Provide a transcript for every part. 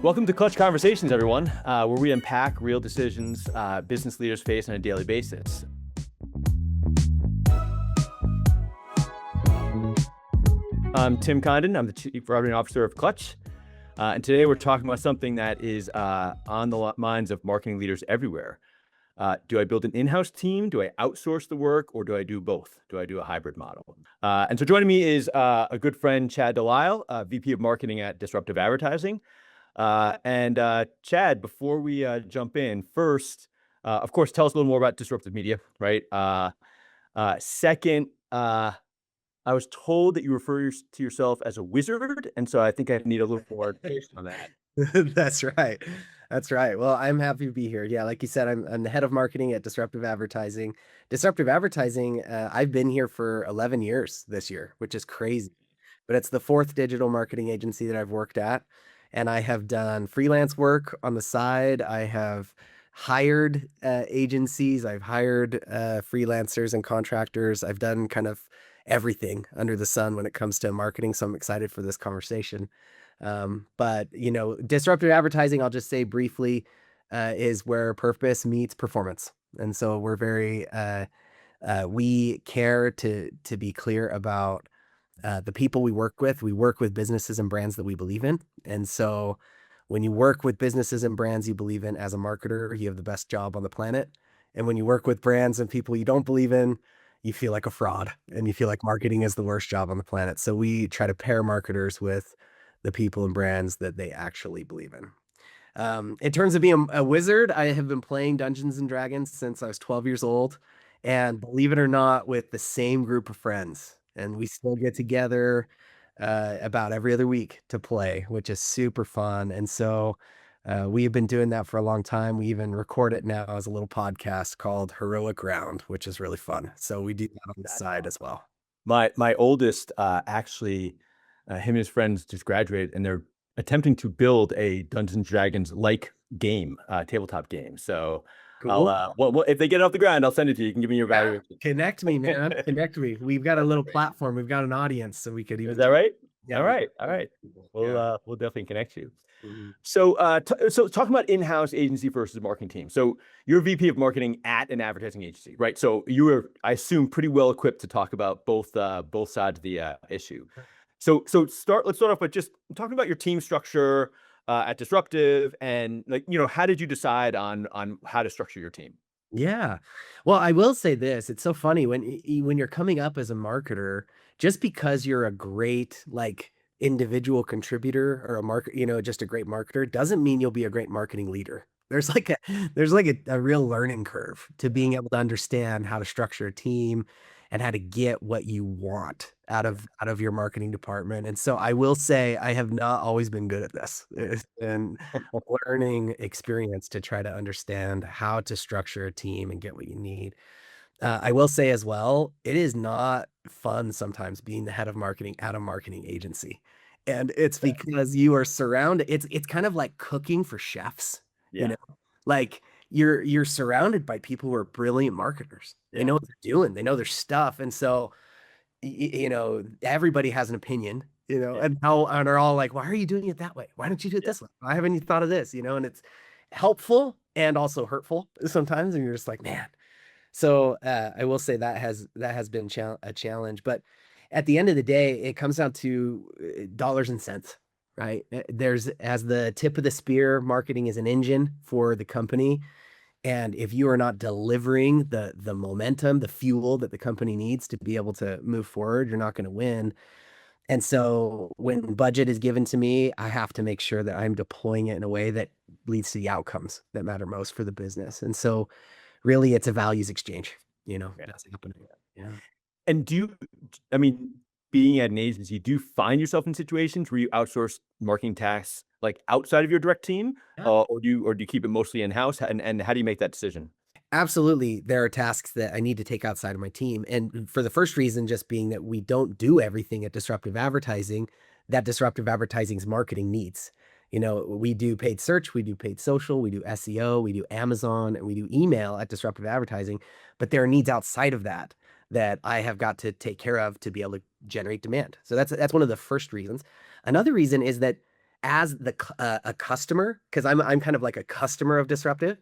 Welcome to Clutch Conversations, everyone, where we unpack real decisions business leaders face on a daily basis. I'm Tim Condon. I'm the Chief Revenue Officer of Clutch. And today we're talking about something that is on the minds of marketing leaders everywhere. Do I build an in-house team? Do I outsource the work? Or do I do both? Do I do a hybrid model? And so joining me is a good friend, Chad de Lisle, VP of Marketing at Disruptive Advertising. Chad, before we jump in, first, of course, tell us a little more about disruptive media, right? Second, I was told that you refer to yourself as a wizard, and so I think I need a little more information on that. That's right. That's right. Well, I'm happy to be here. Yeah, like you said, I'm the head of marketing at Disruptive Advertising. Disruptive Advertising, I've been here for 11 years this year, which is crazy. But it's the fourth digital marketing agency that I've worked at. And I have done freelance work on the side. I have hired agencies. I've hired freelancers and contractors. I've done kind of everything under the sun when it comes to marketing. So I'm excited for this conversation. But disruptive advertising, I'll just say briefly, is where purpose meets performance. And so we're very, we care to be clear about the people we work with. We work with businesses and brands that we believe in. And so when you work with businesses and brands you believe in as a marketer, you have the best job on the planet. And when you work with brands and people you don't believe in, you feel like a fraud and you feel like marketing is the worst job on the planet. So we try to pair marketers with the people and brands that they actually believe in. In terms of being a wizard, I have been playing Dungeons and Dragons since I was 12 years old. And believe it or not, with the same group of friends. And we still get together about every other week to play, which is super fun. And so we have been doing that for a long time. We even record it now as a little podcast called Heroic Round, which is really fun. So we do that on the side as well. My oldest him and his friends just graduated, and they're attempting to build a Dungeons and Dragons like game, tabletop game. So Cool. well, if they get it off the ground, I'll send it to you. You can give me your evaluation. Connect me, man. Connect me. We've got a little platform. We've got an audience, so we could even. Is that right? Yeah. All right. We'll definitely connect you. Mhm. So talking about in-house agency versus marketing team. So you're VP of marketing at an advertising agency, right? So you were, I assume, pretty well equipped to talk about both sides of the issue. So let's start off by just talking about your team structure at Disruptive, and how did you decide on how to structure your team? Yeah. Well, I will say this. It's so funny when you're coming up as a marketer, just because you're a great individual contributor or just a great marketer doesn't mean you'll be a great marketing leader. There's a real learning curve to being able to understand how to structure a team and how to get what you want out of your marketing department. And so I will say I have not always been good at this. It's been a learning experience to try to understand how to structure a team and get what you need. I will say as well, it is not fun sometimes being the head of marketing at a marketing agency. And it's because you are surrounded, it's kind of like cooking for chefs, Yeah. like you're surrounded by people who are brilliant marketers. They know what they're doing, they know their stuff. And so, everybody has an opinion, and they're all like, why are you doing it that way? Why don't you do it this way? Why haven't you thought of this? And it's helpful and also hurtful sometimes. And you're just like, man. So I will say that has been a challenge, but at the end of the day, it comes down to dollars and cents, right? There's as the tip of the spear, marketing is an engine for the company, and if you are not delivering the momentum, the fuel that the company needs to be able to move forward, you're not going to win. And so when budget is given to me, I have to make sure that I'm deploying it in a way that leads to the outcomes that matter most for the business. And so really it's a values exchange, Yeah. that's happening. Yeah. And being at an agency, do you find yourself in situations where you outsource marketing tasks like outside of your direct team, Yeah. or do you keep it mostly in house? And how do you make that decision? Absolutely. There are tasks that I need to take outside of my team. And for the first reason, just being that we don't do everything at Disruptive Advertising that Disruptive Advertising's marketing needs. We do paid search, we do paid social, we do SEO, we do Amazon, and we do email at Disruptive Advertising. But there are needs outside of that that I have got to take care of to be able to generate demand. So that's one of the first reasons. Another reason is that as a customer, because I'm kind of like a customer of Disruptive,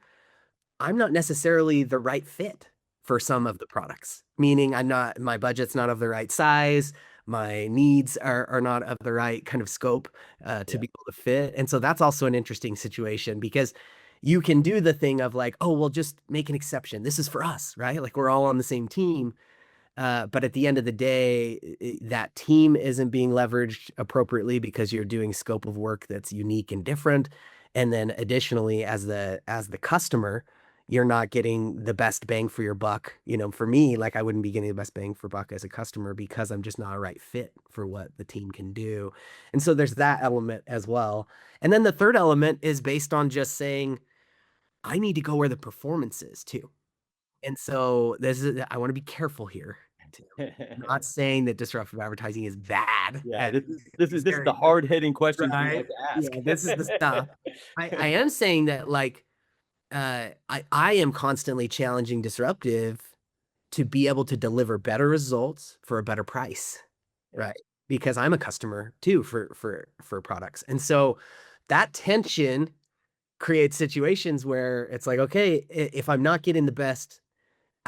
I'm not necessarily the right fit for some of the products, meaning my budget's not of the right size, my needs are not of the right kind of scope to Yeah. be able to fit. And so that's also an interesting situation because you can do the thing of like, oh, we'll just make an exception. This is for us, right? Like we're all on the same team. But at the end of the day, that team isn't being leveraged appropriately because you're doing scope of work that's unique and different. And then additionally, as the customer, you're not getting the best bang for your buck. For me, like I wouldn't be getting the best bang for buck as a customer because I'm just not a right fit for what the team can do. And so there's that element as well. And then the third element is based on just saying, I need to go where the performance is too. And so I want to be careful here. Not saying that disruptive advertising is bad. Yeah, And this is the very hard-hitting questions we right. like to Yeah, ask. this is the stuff. I am saying that like I am constantly challenging disruptive to be able to deliver better results for a better price, Yeah. right? Because I'm a customer too for products. And so that tension creates situations where it's like, okay, if I'm not getting the best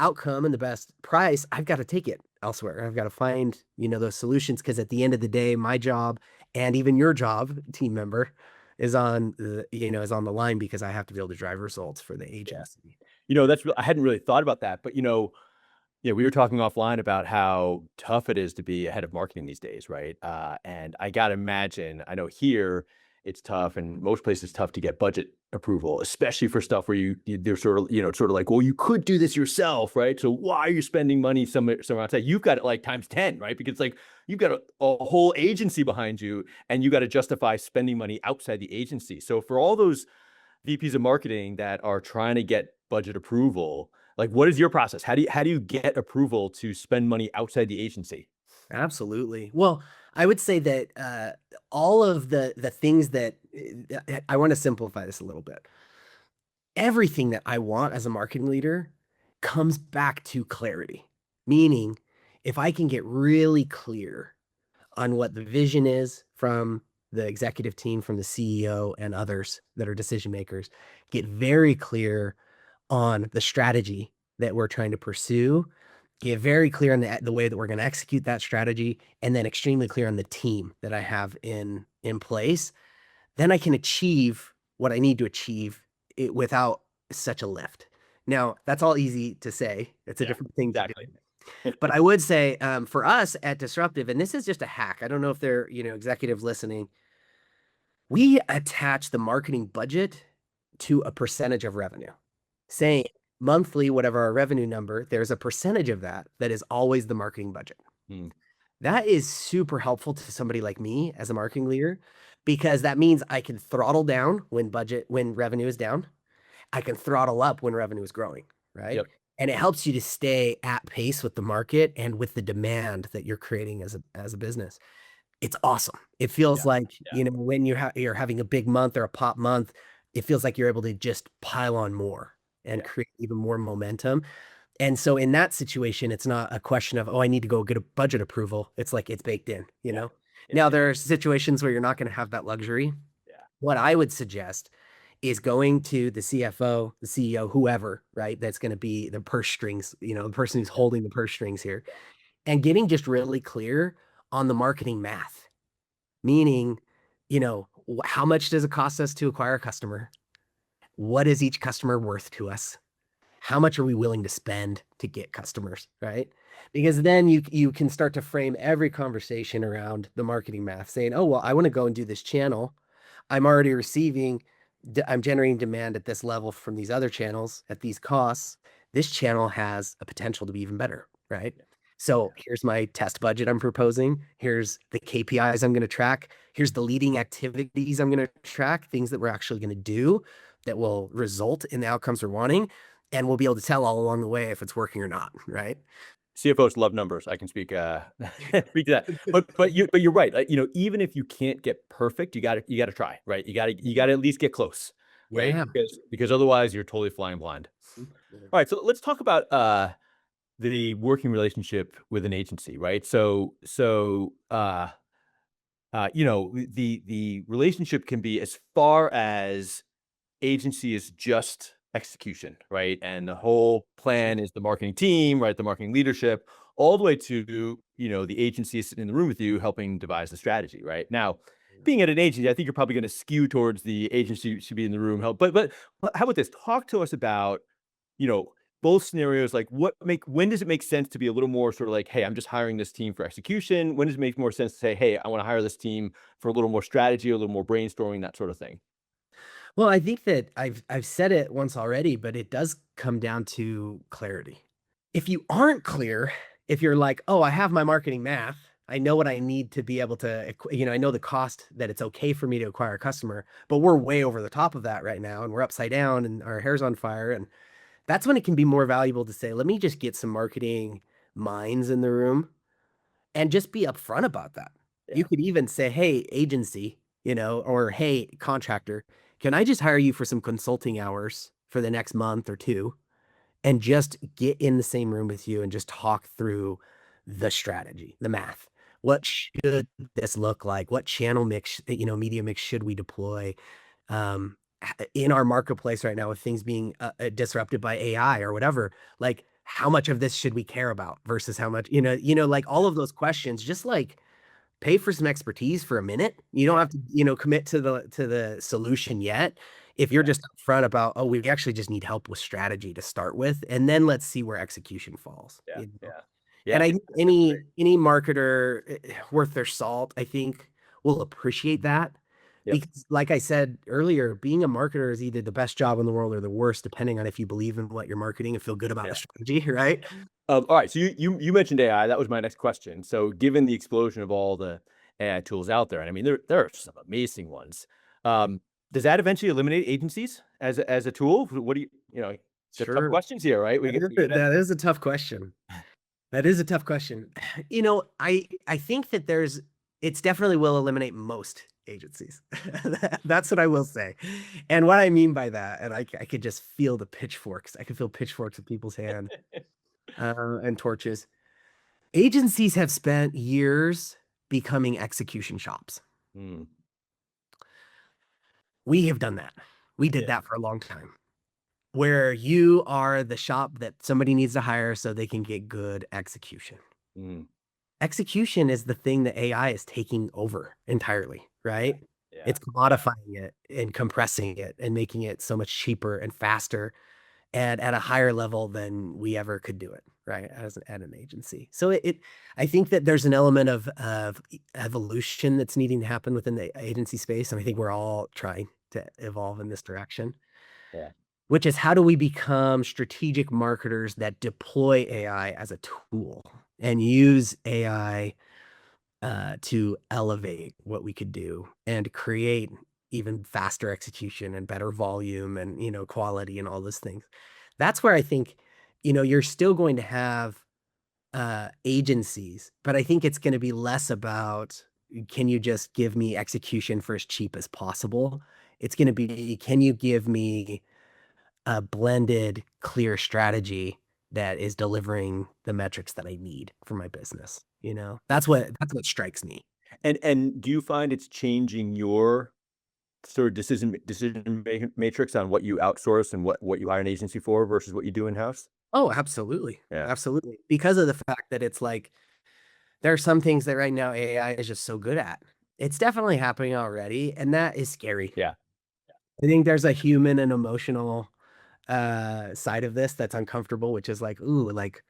outcome and the best price, I've got to take it elsewhere. I've got to find, those solutions because at the end of the day, my job and even your job, team member, is on the line because I have to be able to drive results for the Yeah. agency. I hadn't really thought about that, but yeah, we were talking offline about how tough it is to be a head of marketing these days, right? And I gotta imagine, I know here it's tough, and most places it's tough to get budget approval, especially for stuff where they're sort of like, well, you could do this yourself, right? So why are you spending money somewhere outside? You've got it like times 10, right? Because like you've got a whole agency behind you, and you got to justify spending money outside the agency. So for all those VPs of marketing that are trying to get budget approval, like what is your process? How do you get approval to spend money outside the agency? Absolutely. Well, I would say that all of the things that I want to simplify this a little bit. Everything that I want as a marketing leader comes back to clarity. Meaning, if I can get really clear on what the vision is from the executive team, from the CEO and others that are decision makers, get very clear on the strategy that we're trying to pursue, get very clear on the way that we're going to execute that strategy, and then extremely clear on the team that I have in place, then I can achieve what I need to achieve without such a lift. Now, that's all easy to say. It's a Yeah, different thing to do. exactly. But I would say for us at Disruptive, and this is just a hack. I don't know if they're, executives listening. We attach the marketing budget to a percentage of revenue, saying monthly, whatever our revenue number, there's a percentage of that is always the marketing budget. Hmm. That is super helpful to somebody like me as a marketing leader because that means I can throttle down when revenue is down. I can throttle up when revenue is growing, right? Yep. And it helps you to stay at pace with the market and with the demand that you're creating as a business. It's awesome. It Yeah. feels like, Yeah. when you're having a big month or a pop month, it feels like you're able to just pile on more and Yeah. create even more momentum. And so in that situation, it's not a question of, oh, I need to go get a budget approval. It's like it's baked in, you Yeah. know? Yeah. Now there are situations where you're not going to have that luxury. Yeah. What I would suggest is going to the CFO, the CEO, whoever, right? That's going to be the purse strings, the person who's holding the purse strings here, and getting just really clear on the marketing math, meaning, how much does it cost us to acquire a customer? What is each customer worth to us? How much are we willing to spend to get customers, right? Because then you can start to frame every conversation around the marketing math, saying, oh, well, I want to go and do this channel. I'm already I'm generating demand at this level from these other channels at these costs. This channel has a potential to be even better, right? So here's my test budget I'm proposing. Here's the KPIs I'm going to track. Here's the leading activities I'm going to track, things that we're actually going to do that will result in the outcomes we're wanting. And we'll be able to tell all along the way if it's working or not, right? CFOs love numbers. I can speak speak to that. But you're right. Even if you can't get perfect, you gotta try, right? You gotta at least get close, right? Yeah. Because otherwise you're totally flying blind. All right, so let's talk about the working relationship with an agency, right? So The relationship can be as far as agency is just execution, right? And the whole plan is the marketing team, right? The marketing leadership, all the way to, the agency is sitting in the room with you helping devise the strategy, right? Now, being at an agency, I think you're probably going to skew towards the agency should be in the room help. But how about this? Talk to us about, you know, both scenarios, like when does it make sense to be a little more sort of like, hey, I'm just hiring this team for execution? When does it make more sense to say, hey, I want to hire this team for a little more strategy, a little more brainstorming, that sort of thing? Well, I think that I've said it once already, but it does come down to clarity. If you aren't clear, if you're like, "Oh, I have my marketing math. I know what I need to be able to, I know the cost that it's okay for me to acquire a customer, but we're way over the top of that right now and we're upside down and our hair's on fire." And that's when it can be more valuable to say, "Let me just get some marketing minds in the room and just be upfront about that." You Yeah. could even say, "Hey, agency, or hey, contractor, can I just hire you for some consulting hours for the next month or 2 and just get in the same room with you and just talk through the strategy, the math. What should this look like? What channel mix, media mix should we deploy? In our marketplace right now with things being disrupted by AI or whatever, like how much of this should we care about versus how much, like all of those questions, just like pay for some expertise for a minute. You don't Yeah. have to, commit to the solution yet. If you're Yeah. just upfront about, oh, we actually just need help with strategy to start with, and then let's see where execution falls. Yeah. Yeah. And Yeah. I think That's great. any marketer worth their salt, I think, will appreciate that. Yep. Because, like I said earlier, being a marketer is either the best job in the world or the worst, depending on if you believe in what you're marketing and feel good about the Yeah. strategy, right? All right. So you mentioned AI. That was my next question. So given the explosion of all the AI tools out there, and I mean there are some amazing ones. Does that eventually eliminate agencies as a tool? What do the tough Sure. questions here, right? That is a tough question. That is a tough question. I think that it's definitely will eliminate most agencies. That's what I will say. And what I mean by that, and I could just feel the pitchforks. I could feel pitchforks in people's hand, and torches. Agencies have spent years becoming execution shops. Hmm. We have done that. We did Yeah. that for a long time, where you are the shop that somebody needs to hire so they can get good execution. Hmm. Execution is the thing that AI is taking over entirely, Yeah. right? Yeah. It's commodifying it and compressing it and making it so much cheaper and faster and at a higher level than we ever could do it, right? At an agency. So I think that there's an element of evolution that's needing to happen within the agency space, and I think we're all trying to evolve in this direction, Yeah. which is how do we become strategic marketers that deploy AI as a tool and use AI to elevate what we could do and create even faster execution and better volume and quality and all those things. That's where I think you're still going to have agencies, but I think it's going to be less about can you just give me execution for as cheap as possible. It's going to be can you give me a blended, clear strategy that is delivering the metrics that I need for my business, you know? That's what strikes me. And do you find it's changing your sort of matrix on what you outsource and what you hire an agency for versus what you do in house? Oh, absolutely. Yeah. Absolutely. Because of the fact that it's like there are some things that right now AI is just so good at. It's definitely happening already, and that is scary. Yeah. I think there's a human and emotional side of this that's uncomfortable, which is like, ooh, like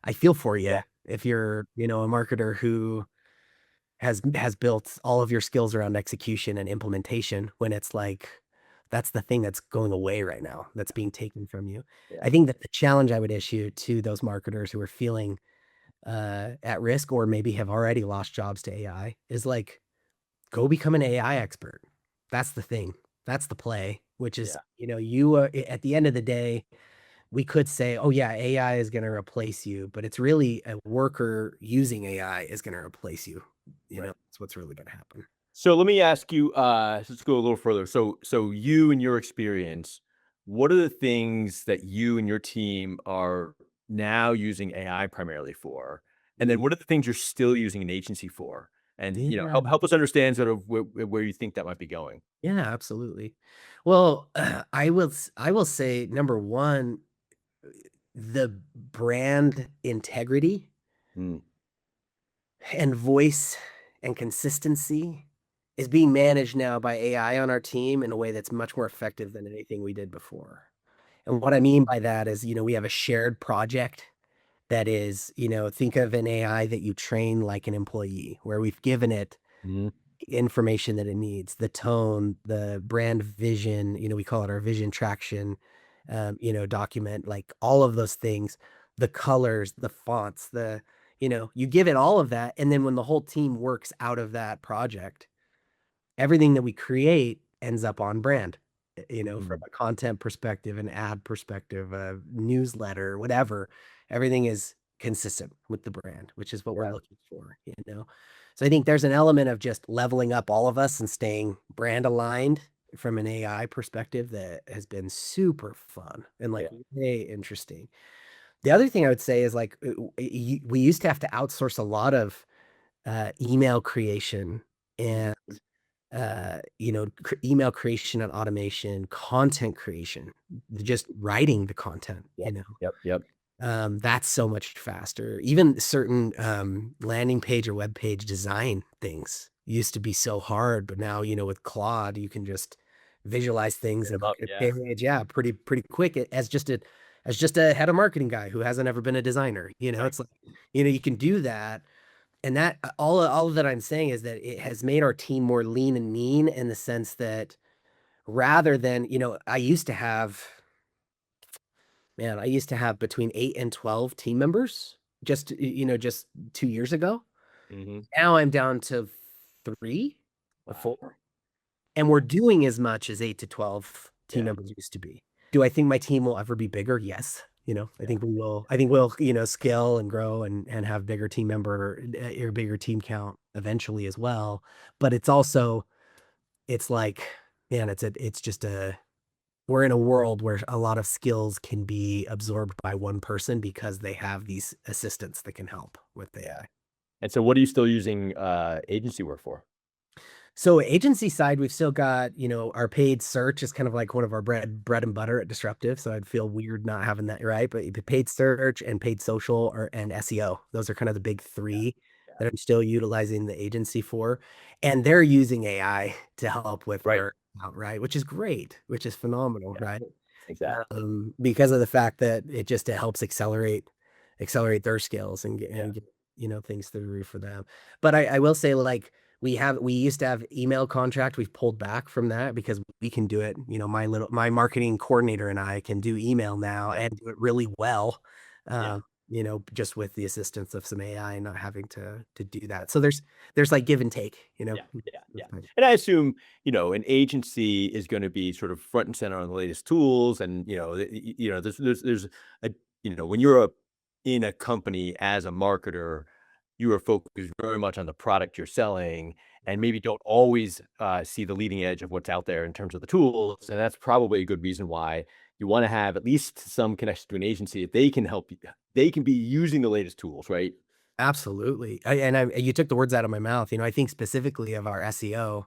I feel for you Yeah. if you're, a marketer who has built all of your skills around execution and implementation when it's like that's the thing that's going away right now that's being taken from you. Yeah. I think that the challenge I would issue to those marketers who are feeling at risk or maybe have already lost jobs to AI is like go become an AI expert. That's the thing. That's the play, which is, Yeah. you at the end of the day, we could say, oh yeah, AI is going to replace you, but it's really a worker using AI is going to replace you. Right. That's what's really going to happen. So let me ask you, let's go a little further. So you and your experience, what are the things that you and your team are now using AI primarily for? And then Mm. what are the things you're still using an agency for? and Yeah. help us understand sort of where you think that might be going. Yeah, absolutely. Well, I will say number one, the brand integrity Mm, and voice and consistency is being managed now by AI on our team in a way that's much more effective than anything we did before. And what I mean by that is, we have a shared project that is, think of an AI that you train like an employee, where we've given it mm, information that it needs, the tone, the brand vision, we call it our vision traction, document, like all of those things, the colors, the fonts, you give it all of that. And then when the whole team works out of that project, everything that we create ends up on brand, from mm. a content perspective, an ad perspective, a newsletter, whatever. Everything is consistent with the brand, which is what we're Yeah. looking for. So I think there's an element of just leveling up all of us and staying brand aligned from an AI perspective that has been super fun and like Yeah. way interesting. The other thing I would say is like we used to have to outsource a lot of email creation and email creation and automation, content creation, just writing the content, Yep. Yep. Yep. that's so much faster. Even certain landing page or web page design things used to be so hard, but now, with Claude, you can just visualize things Hit 'em and up. create Yeah. a page, yeah, pretty quick as just a head of marketing guy who hasn't ever been a designer. Right. It's like, you can do that. And that all that I'm saying is that it has made our team more lean and mean in the sense that rather than, I used to have between 8 and 12 team members just 2 years ago. Hmm. Now I'm down to 3 or Wow. 4, and we're doing as much as 8 to 12 team Yeah. members used to be. Do I think my team will ever be bigger? Yes. I Yeah. think we will. I think we'll, scale and grow and have bigger team member or bigger team count eventually as well. But it's like, man, it's just we're in a world where a lot of skills can be absorbed by one person because they have these assistants that can help with Yeah. AI. And so, what are you still using agency work for? So agency side, we've still got, our paid search is kind of like one of our bread and butter at Disruptive. So I'd feel weird not having that, right? But paid search and paid social and SEO. Those are kind of the big Yeah. three Yeah. that I'm still utilizing the agency for. And they're using AI to help with Right. their out, right? Which is great, which is phenomenal, Yeah. right? Exactly. Because of the fact that it helps accelerate their skills and get, Yeah. things through the roof for them. But I will say, like, we used to have email contract. We've pulled back from that because we can do it. My marketing coordinator and I can do email now Yeah. and do it really well. Yeah. Just with the assistance of some AI and not having to do that. So there's like give and take. Yeah, yeah, yeah. And I assume, an agency is going to be sort of front and center on the latest tools, and there's a when you're in a company as a marketer, you are focused very much on the product you're selling, and maybe don't always see the leading edge of what's out there in terms of the tools, and that's probably a good reason why you want to have at least some connection to an agency if they can help you. They can be using the latest tools, right? Absolutely. You took the words out of my mouth. I think specifically of our SEO,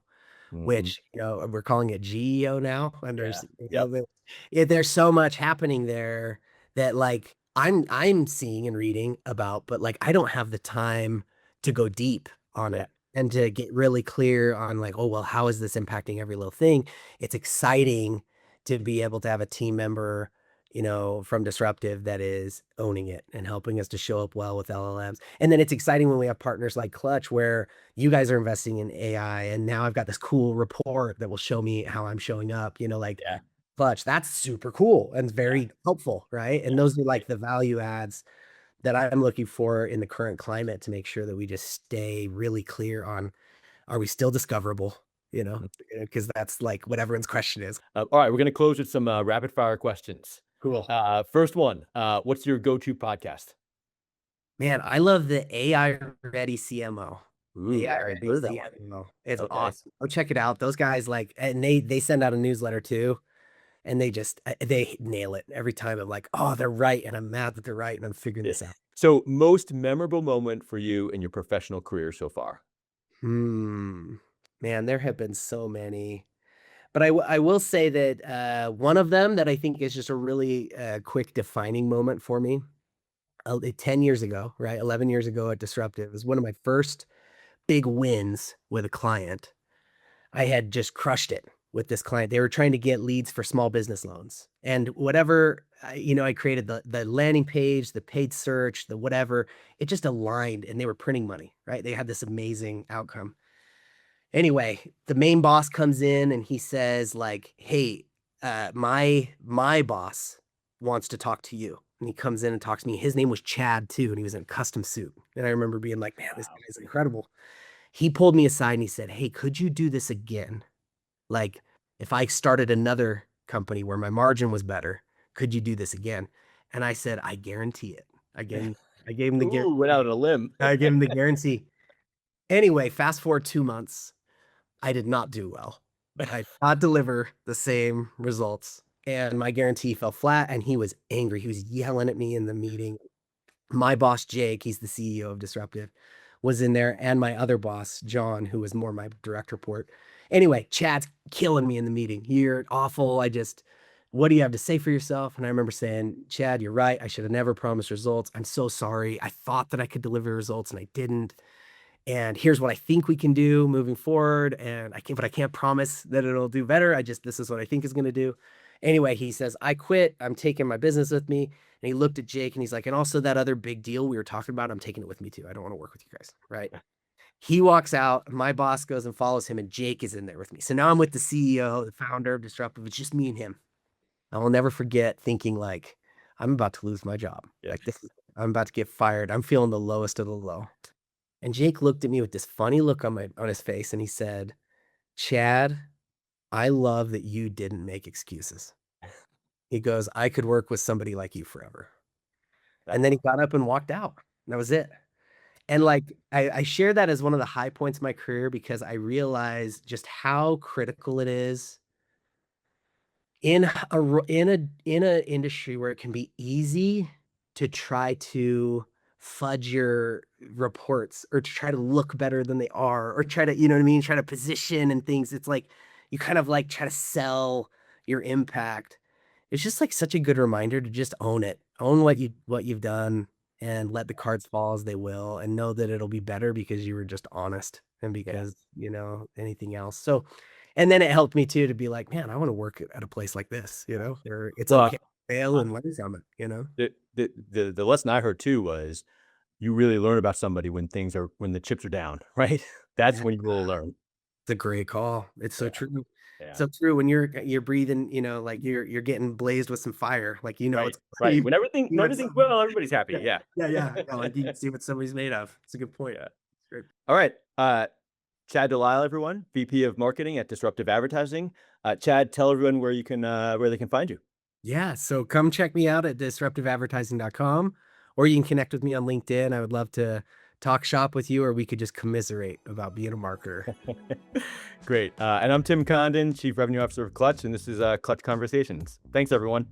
Hmm. which, we're calling it GEO now. And Yeah. there's, Yep. there's so much happening there that like I'm seeing and reading about, but like I don't have the time to go deep on Yeah. it and to get really clear on like, oh, well, how is this impacting every little thing? It's exciting to be able to have a team member, from Disruptive that is owning it and helping us to show up well with LLMs. And then it's exciting when we have partners like Clutch where you guys are investing in AI and now I've got this cool report that will show me how I'm showing up, like Yeah. Clutch. That's super cool and Yeah. very helpful, right? And Yeah. those are like the value adds that I'm looking for in the current climate to make sure that we just stay really clear on, are we still discoverable? Mhm. Because that's like what everyone's question is. All right, we're gonna close with some rapid fire questions. Cool. First one, what's your go-to podcast? Man, I love the AI ready CMO. Ooh, AI I haven't ready heard of that one. CMO. It's Okay. awesome. Go check it out. Those guys like, and they send out a newsletter too. And they nail it every time. I'm like, oh, they're right, and I'm mad that they're right, and I'm figuring Yeah. this out. So, most memorable moment for you in your professional career so far? Hmm. Man, there have been so many. But I will say that one of them that I think is just a really quick defining moment for me, 10 years ago, right? 11 years ago at Disruptive was one of my first big wins with a client. I had just crushed it with this client. They were trying to get leads for small business loans. And whatever, I created the landing page, the paid search, the whatever, it just aligned and they were printing money, right? They had this amazing outcome. Anyway, the main boss comes in and he says like, "Hey, my boss wants to talk to you." And he comes in and talks to me. His name was Chad too, and he was in a custom suit. And I remember being like, "Man, this Wow. guy's incredible." He pulled me aside and he said, "Hey, could you do this again? Like, if I started another company where my margin was better, could you do this again?" And I said, "I guarantee it." I gave him the Ooh, went out on a limb. I gave him the guarantee. Anyway, fast forward 2 months. I did not do well. I did not deliver the same results. And my guarantee fell flat, and he was angry. He was yelling at me in the meeting. My boss, Jake, he's the CEO of Disruptive, was in there, and my other boss, John, who was more my direct report. Anyway, Chad's killing me in the meeting. "You're awful. What do you have to say for yourself?" And I remember saying, "Chad, you're right. I should have never promised results. I'm so sorry. I thought that I could deliver results and I didn't. And here's what I think we can do moving forward. And but I can't promise that it'll do better. This is what I think is going to do." Anyway, he says, "I quit. I'm taking my business with me." And he looked at Jake and he's like, "And also that other big deal we were talking about, I'm taking it with me too. I don't want to work with you guys." Right. He walks out. My boss goes and follows him, and Jake is in there with me. So now I'm with the CEO, the founder of Disruptive. It's just me and him. I will never forget thinking like, I'm about to lose my job. Yeah. Like I'm about to get fired. I'm feeling the lowest of the low. And Jake looked at me with this funny look on his face and he said, "Chad, I love that you didn't make excuses." He goes, "I could work with somebody like you forever." And That's then he got up and walked out. And that was it. And like I share that as one of the high points of my career because I realized just how critical it is in a industry where it can be easy to try to fudge your reports or to try to look better than they are or try to, you know what I mean, try to position and things. It's like you kind of like try to sell your impact. It's just like such a good reminder to just own it, own what you've done, and let the cards fall as they will, and know that it'll be better because you were just honest and yeah. because anything else. So and then it helped me too to be like, man, I want to work at a place like this, where it's okay Look, to fail uh, and learn from it. the lesson I heard too was you really learn about somebody when the chips are down, right? That's Yeah, when you will learn. it's a great call. It's so Yeah. true. Yeah. So true when you're breathing, like you're getting blazed with some fire, like Right. it's Right. you When see what everything's some well, everybody's happy. yeah, Yeah. like you can see what somebody's made of. It's a good point. Yeah. Great. All right. Chad de Lisle, everyone, VP of Marketing at Disruptive Advertising. Chad, tell everyone where they can find you. Yeah, so come check me out at disruptiveadvertising.com, or you can connect with me on LinkedIn. I would love to talk shop with you, or we could just commiserate about being a marketer. Great. And I'm Tim Condon, Chief Revenue Officer of Clutch, and this is Clutch Conversations. Thanks, everyone.